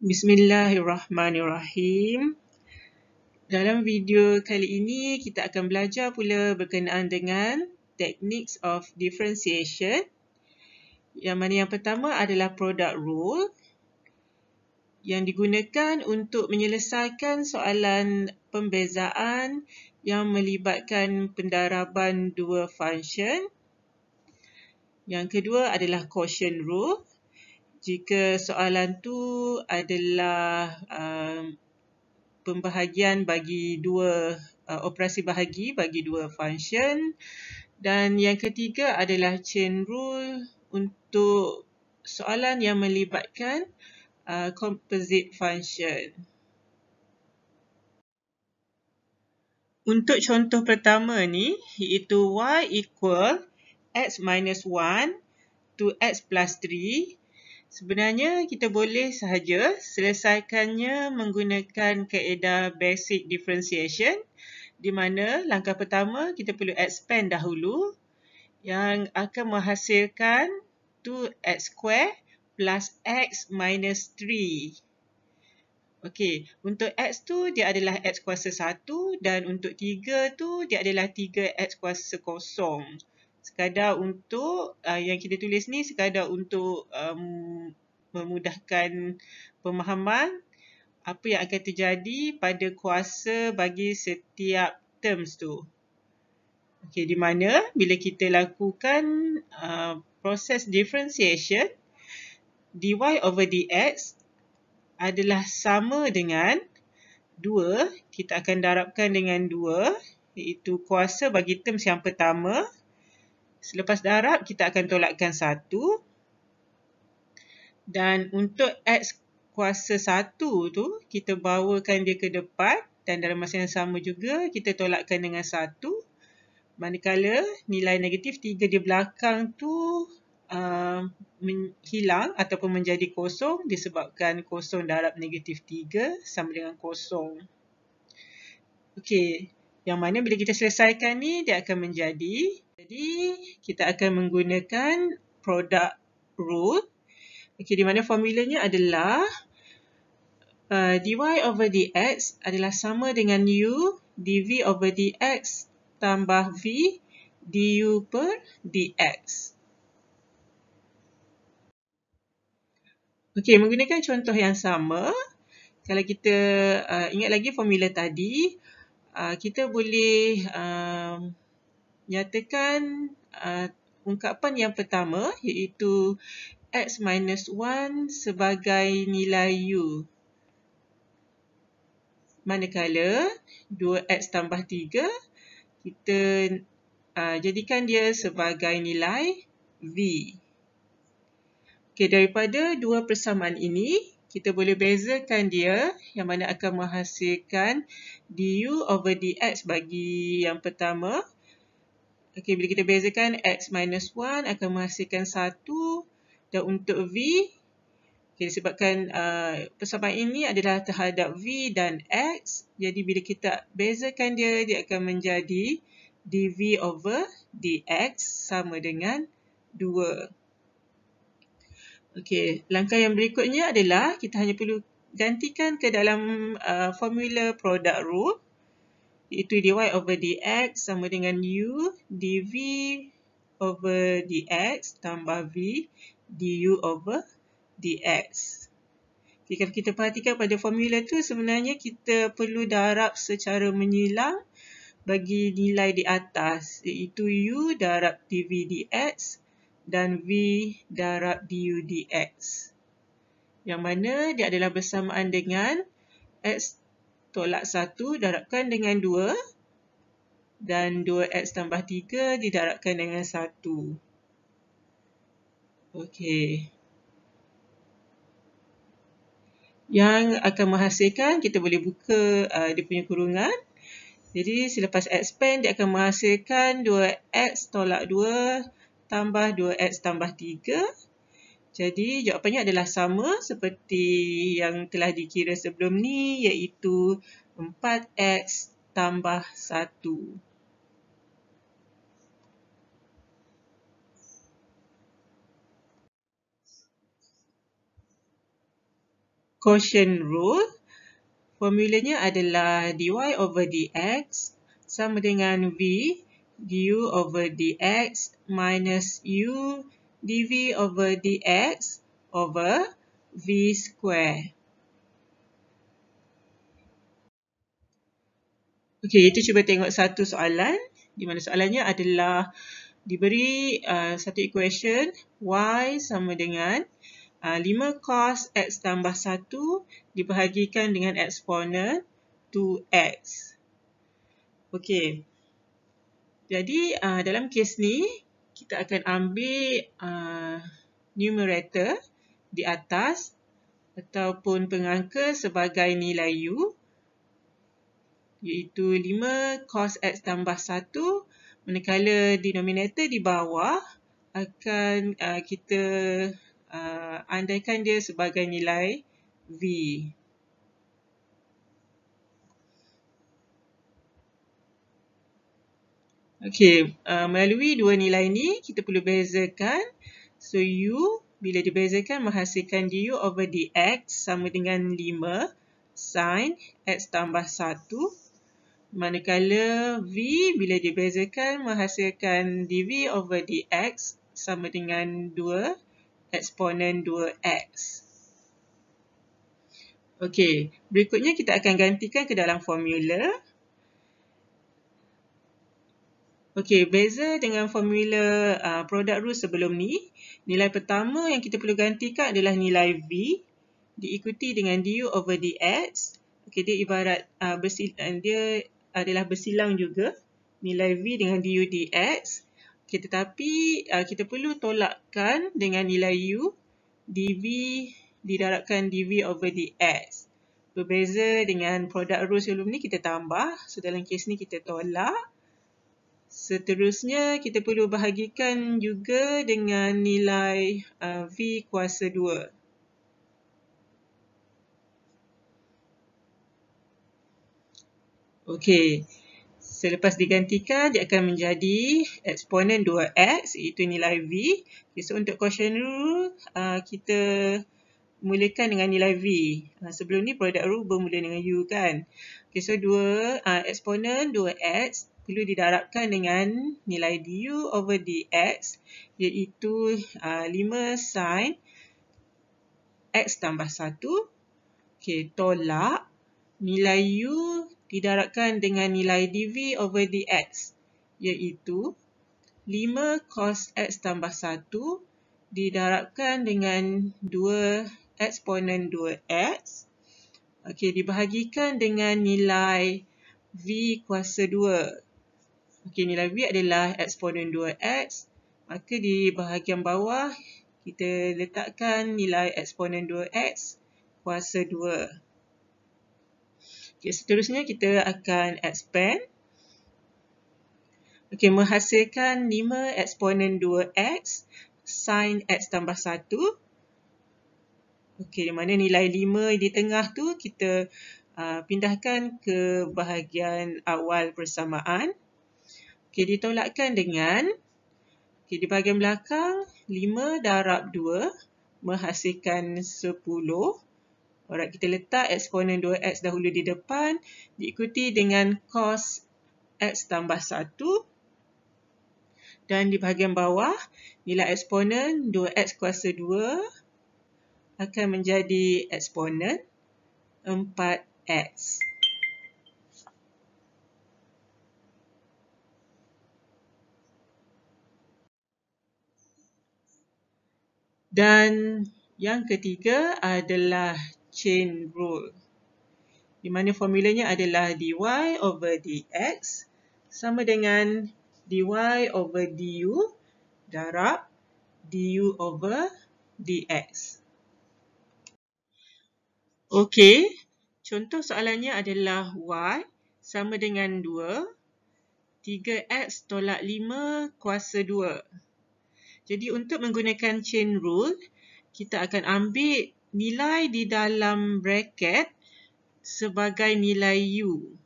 Bismillahirrahmanirrahim. Dalam video kali ini, kita akan belajar pula berkenaan dengan techniques of differentiation. Yang mana yang pertama adalah product rule yang digunakan untuk menyelesaikan soalan pembezaan yang melibatkan pendaraban dua function. Yang kedua adalah quotient rule. Jika soalan tu adalah pembahagian bagi dua operasi bahagi bagi dua function, dan yang ketiga adalah chain rule untuk soalan yang melibatkan composite function. Untuk contoh pertama ni, iaitu y equal x minus 1 to x plus 3. Sebenarnya kita boleh sahaja selesaikannya menggunakan kaedah basic differentiation, di mana langkah pertama kita perlu expand dahulu yang akan menghasilkan 2x square plus x minus 3. Okey, untuk x tu dia adalah x kuasa 1 dan untuk 3 tu dia adalah 3x kuasa kosong. Sekadar untuk yang kita tulis ni sekadar untuk memudahkan pemahaman apa yang akan terjadi pada kuasa bagi setiap terms tu. Okey, di mana bila kita lakukan proses differentiation, dy over dx adalah sama dengan 2, kita akan darabkan dengan 2, iaitu kuasa bagi terms yang pertama. Selepas darab, kita akan tolakkan 1. Dan untuk x kuasa 1 tu, kita bawakan dia ke depan. Dan dalam masa yang sama juga, kita tolakkan dengan 1. Manakala nilai negatif 3 di belakang tu hilang ataupun menjadi kosong disebabkan kosong darab negatif 3 sama dengan kosong. Okey, yang mana bila kita selesaikan ni, dia akan menjadi. Jadi, kita akan menggunakan product rule. Okey, di mana formulanya adalah dy over dx adalah sama dengan u dv over dx tambah v du per dx. Okey, menggunakan contoh yang sama, kalau kita ingat lagi formula tadi, kita boleh nyatakan ungkapan yang pertama iaitu x minus 1 sebagai nilai u. Manakala 2x tambah 3, kita jadikan dia sebagai nilai v. Okey, daripada dua persamaan ini, kita boleh bezakan dia yang mana akan menghasilkan du over dx bagi yang pertama. Okey, bila kita bezakan x minus 1 akan menghasilkan 1, dan untuk v, okay, disebabkan persamaan ini adalah terhadap v dan x, jadi bila kita bezakan dia, dia akan menjadi dv over dx sama dengan 2. Okey, langkah yang berikutnya adalah kita hanya perlu gantikan ke dalam formula product rule, iaitu dy over dx sama dengan u dv over dx tambah v du over dx. Okay, kalau kita perhatikan pada formula tu, sebenarnya kita perlu darab secara menyilang bagi nilai di atas, iaitu u darab dv dx dan v darab du dx. Yang mana dia adalah bersamaan dengan x tolak 1 darabkan dengan 2 dan 2x tambah 3 didarabkan dengan 1. Okey. Yang akan menghasilkan, kita boleh buka dia punya kurungan. Jadi selepas expand, dia akan menghasilkan 2x tolak 2 tambah 2x tambah 3. Jadi jawapannya adalah sama seperti yang telah dikira sebelum ni, iaitu 4x tambah 1. quotient rule, formulanya adalah dy over dx sama dengan v du over dx minus u dv over dx over v square. Okey, kita cuba tengok satu soalan di mana soalannya adalah diberi satu equation y sama dengan 5 cos x tambah 1 dibahagikan dengan eksponen 2x. Okey. Jadi dalam kes ni kita akan ambil numerator di atas ataupun pengangka sebagai nilai u, iaitu 5 cos x tambah 1, manakala denominator di bawah akan kita andaikan dia sebagai nilai v. Okey, melalui dua nilai ni kita perlu bezakan. So u bila dibezakan menghasilkan du over dx sama dengan 5 sin x tambah 1. Manakala v bila dibezakan menghasilkan dv over dx sama dengan 2 eksponen 2x. Okey, berikutnya kita akan gantikan ke dalam formula. Okey, beza dengan formula product rule sebelum ni, nilai pertama yang kita perlu gantikan adalah nilai v diikuti dengan du over dx. Okey, dia ibarat dia adalah bersilang juga nilai v dengan du dx. Okey, tetapi kita perlu tolakkan dengan nilai u dv didarabkan dv over dx. Berbeza dengan product rule sebelum ni kita tambah, so dalam kes ni kita tolak. Seterusnya kita perlu bahagikan juga dengan nilai v kuasa 2. Okey, selepas digantikan dia akan menjadi eksponen 2x iaitu nilai v. Okay, so untuk quotient rule kita mulakan dengan nilai v. Sebelum ni product rule bermula dengan u kan. Okay, so eksponen 2x perlu didarabkan dengan nilai du over dx iaitu 5 sin x tambah 1. Okay, tolak nilai u didarabkan dengan nilai dv over dx iaitu 5 cos x tambah 1 didarabkan dengan 2 eksponen 2x. Okey, dibahagikan dengan nilai v kuasa 2. Okey, nilai v adalah eksponen 2x. Maka di bahagian bawah kita letakkan nilai eksponen 2x kuasa 2. Okey, seterusnya kita akan expand. Okey, menghasilkan 5 eksponen 2x sin x tambah 1. Okey, di mana nilai 5 di tengah tu kita pindahkan ke bahagian awal persamaan. Okey, ditolakkan dengan, di bahagian belakang 5 darab 2 menghasilkan 10. Alright, kita letak eksponen 2x dahulu di depan, diikuti dengan cos x tambah 1. Dan di bahagian bawah, nilai eksponen 2x kuasa 2 akan menjadi eksponen 4x. Dan yang ketiga adalah chain rule, di mana formulanya adalah dy over dx sama dengan dy over du darab du over dx. Okey, contoh soalannya adalah y sama dengan 2, 3x tolak 5 kuasa 2. Jadi untuk menggunakan chain rule, kita akan ambil nilai di dalam bracket sebagai nilai u.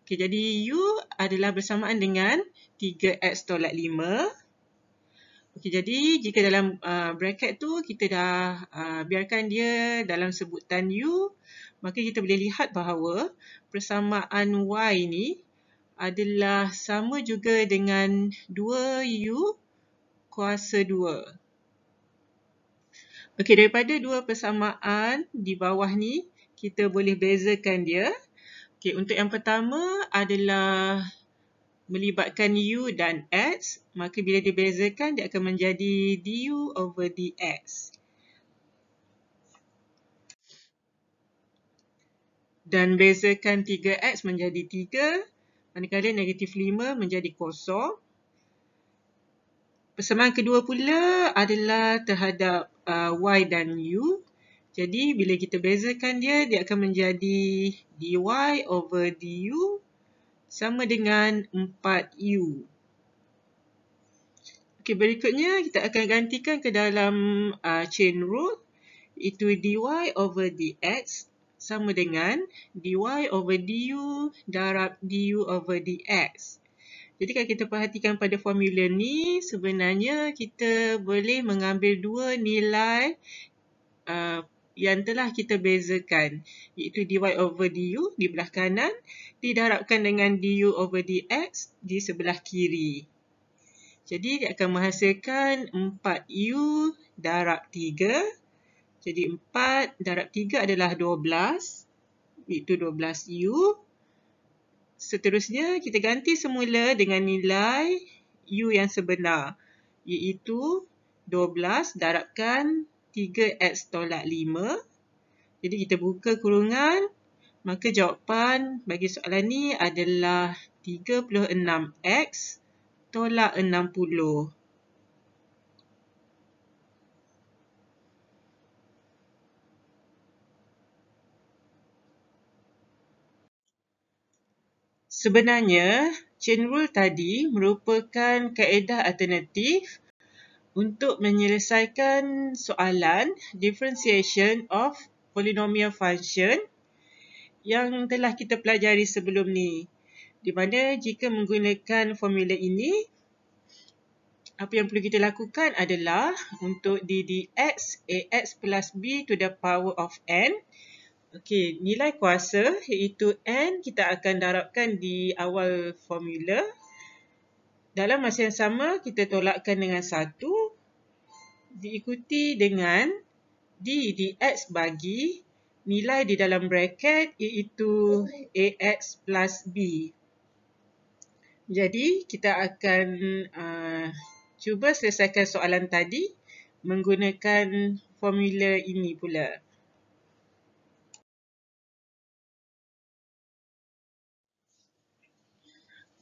Okay, jadi u adalah bersamaan dengan 3x tolak 5. Okey, jadi jika dalam bracket tu kita dah biarkan dia dalam sebutan U, maka kita boleh lihat bahawa persamaan Y ni adalah sama juga dengan 2U kuasa 2. Okey, daripada dua persamaan di bawah ni, kita boleh bezakan dia. Okey, untuk yang pertama adalah melibatkan U dan X, maka bila dibezakan dia akan menjadi du over dx. Dan bezakan 3x menjadi 3, manakala negatif 5 menjadi kosong. Persamaan kedua pula adalah terhadap Y dan U. Jadi bila kita bezakan dia, dia akan menjadi dy over du sama dengan 4u. Okey, berikutnya kita akan gantikan ke dalam chain rule, itu dy over dx sama dengan dy over du darab du over dx. Jadi kalau kita perhatikan pada formula ni, sebenarnya kita boleh mengambil dua nilai yang telah kita bezakan, iaitu dy over du di belah kanan didarabkan dengan du over dx di sebelah kiri. Jadi dia akan menghasilkan 4u darab 3. Jadi 4 darab 3 adalah 12, iaitu 12u. Seterusnya kita ganti semula dengan nilai u yang sebenar, iaitu 12 darabkan 3x tolak 5. Jadi kita buka kurungan, maka jawapan bagi soalan ni adalah 36x tolak 60. Sebenarnya, chain rule tadi merupakan kaedah alternatif untuk menyelesaikan soalan differentiation of polynomial function yang telah kita pelajari sebelum ni. Di mana jika menggunakan formula ini, apa yang perlu kita lakukan adalah untuk d dx ax plus b to the power of n. Okey, nilai kuasa iaitu n kita akan darabkan di awal formula. Dalam masa yang sama, kita tolakkan dengan 1, diikuti dengan d dx bagi nilai di dalam bracket iaitu ax plus b. Jadi, kita akan cuba selesaikan soalan tadi menggunakan formula ini pula.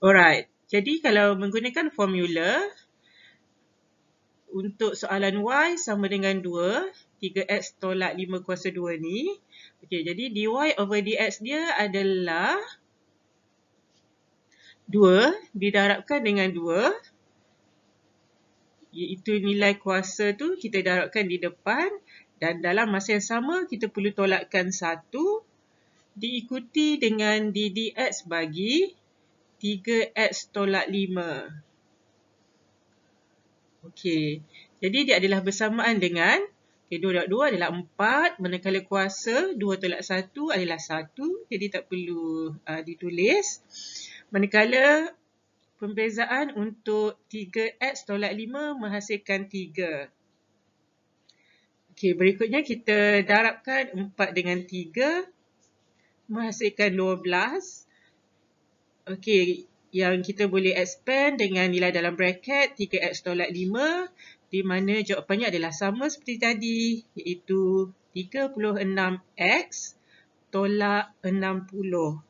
Alright, jadi kalau menggunakan formula untuk soalan y sama dengan 2, 3x tolak 5 kuasa 2 ni. Okey, jadi dy over dx dia adalah 2 didarabkan dengan 2, iaitu nilai kuasa tu kita darabkan di depan, dan dalam masa yang sama kita perlu tolakkan 1, diikuti dengan d dx bagi 3x tolak 5. Okey, jadi dia adalah bersamaan dengan 2 darab 2 adalah 4, manakala kuasa 2 tolak 1 adalah 1, jadi tak perlu ditulis. Manakala pembezaan untuk 3x tolak 5 menghasilkan 3. Okey, berikutnya kita darabkan 4 dengan 3 menghasilkan 12. Okey, yang kita boleh expand dengan nilai dalam bracket 3x tolak 5, di mana jawapannya adalah sama seperti tadi, iaitu 36x tolak 60.